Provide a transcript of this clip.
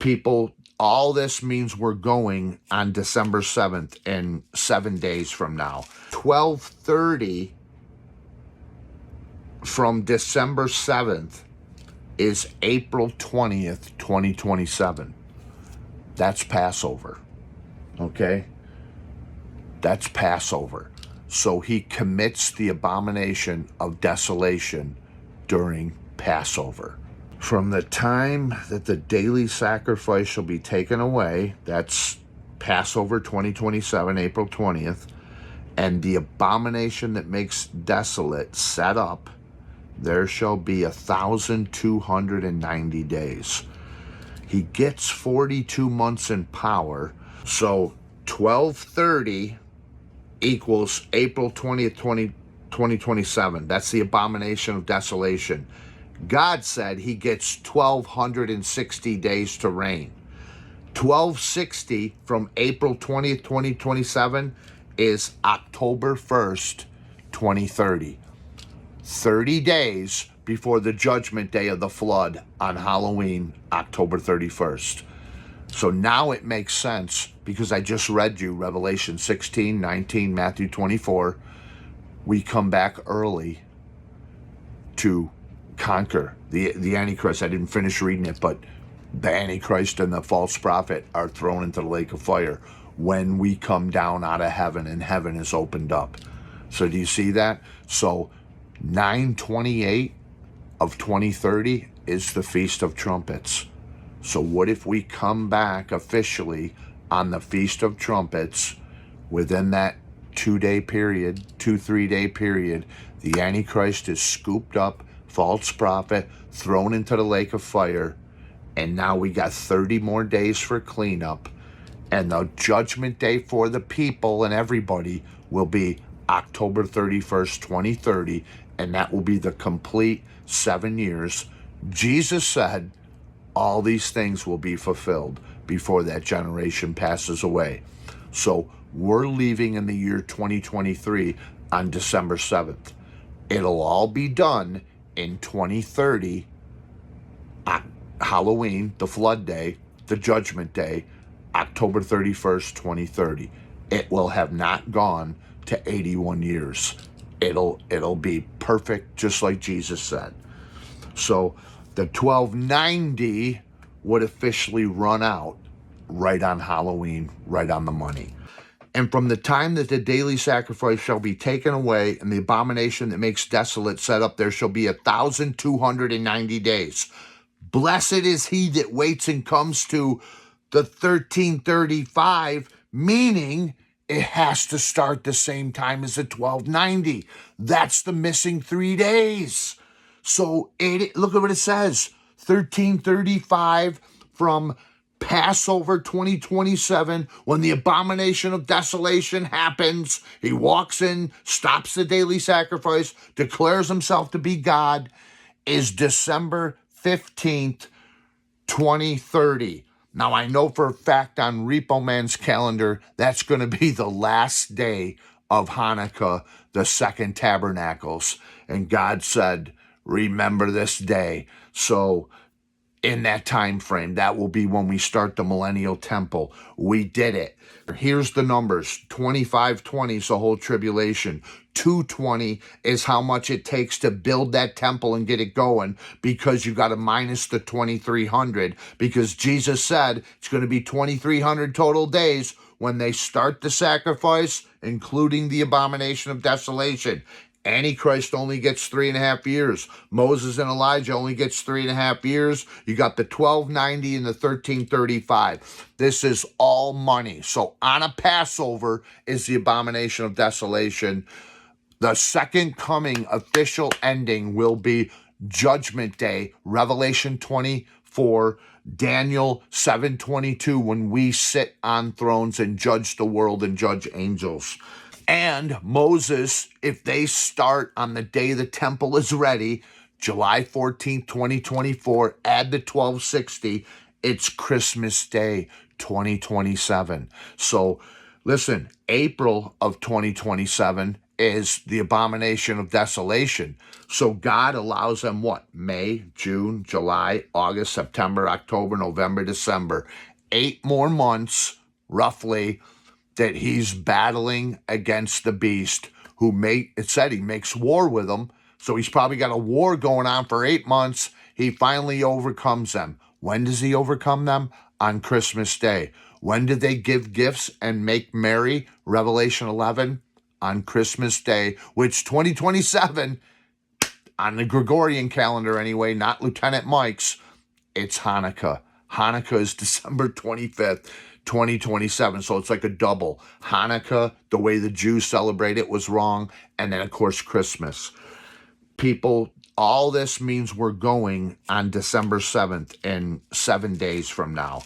People, all this means we're going on December 7th in 7 days from now. 12:30 from December 7th is April 20th, 2027. That's Passover, okay? That's Passover. So he commits the abomination of desolation during Passover. From the time that the daily sacrifice shall be taken away, that's Passover 2027, April 20th, and the abomination that makes desolate set up, there shall be 1,290 days. He gets 42 months in power, so 1230 equals April 20th, 2027. That's the abomination of desolation. God said he gets 1,260 days to reign. 1260 from April 20th, 2027 is October 1st, 2030. 30 days before the judgment day of the flood on Halloween, October 31st. So now it makes sense because I just read you Revelation 16, 19, Matthew 24. We come back early to conquer the Antichrist. I didn't finish reading it, but the Antichrist and the false prophet are thrown into the lake of fire when we come down out of heaven and heaven is opened up. So do you see that? So 9/28 of 2030 is the Feast of Trumpets. So what if we come back officially on the Feast of Trumpets within that 2-day period, 3-day period, the Antichrist is scooped up, false prophet, thrown into the lake of fire, and now we got 30 more days for cleanup, and the judgment day for the people and everybody will be October 31st, 2030, and that will be the complete 7 years. Jesus said all these things will be fulfilled before that generation passes away. So we're leaving in the year 2023 on December 7th. It'll all be done in 2030, Halloween, the flood day, the judgment day, October 31st, 2030. It will have not gone to 81 years. It'll be perfect, just like Jesus said. So the 1290 would officially run out right on Halloween, right on the money. And from the time that the daily sacrifice shall be taken away and the abomination that makes desolate set up, there shall be 1,290 days. Blessed is he that waits and comes to the 1335, meaning it has to start the same time as the 1290. That's the missing 3 days. So look at what it says, 1335 from Passover 2027, when the abomination of desolation happens. He walks in, stops the daily sacrifice, declares himself to be God, is December 15th, 2030. Now, I know for a fact on Repo Man's calendar, that's going to be the last day of Hanukkah, the second tabernacles. And God said, remember this day. So in that time frame, that will be when we start the millennial temple. We did it. Here's the numbers. 2520 is the whole tribulation. 220 is how much it takes to build that temple and get it going, because you got to minus the 2300, because Jesus said it's going to be 2300 total days when they start the sacrifice, including the abomination of desolation. Antichrist only gets 3.5 years. Moses and Elijah only gets 3.5 years. You got the 1290 and the 1335. This is all money. So on a Passover is the abomination of desolation. The second coming official ending will be Judgment Day, Revelation 24, Daniel 7:22, when we sit on thrones and judge the world and judge angels. And Moses, if they start on the day the temple is ready, July 14th, 2024, add the 1260, it's Christmas Day, 2027. So listen, April of 2027 is the abomination of desolation. So God allows them what? May, June, July, August, September, October, November, December. 8 more months, roughly, that he's battling against the beast, it said he makes war with them. So he's probably got a war going on for 8 months. He finally overcomes them. When does he overcome them? On Christmas Day. When did they give gifts and make merry? Revelation 11. On Christmas Day, which 2027, on the Gregorian calendar anyway, not Lieutenant Mike's, it's Hanukkah. Hanukkah is December 25th, 2027. So it's like a double. Hanukkah, the way the Jews celebrate it, was wrong. And then, of course, Christmas. People, all this means we're going on December 7th in 7 days from now.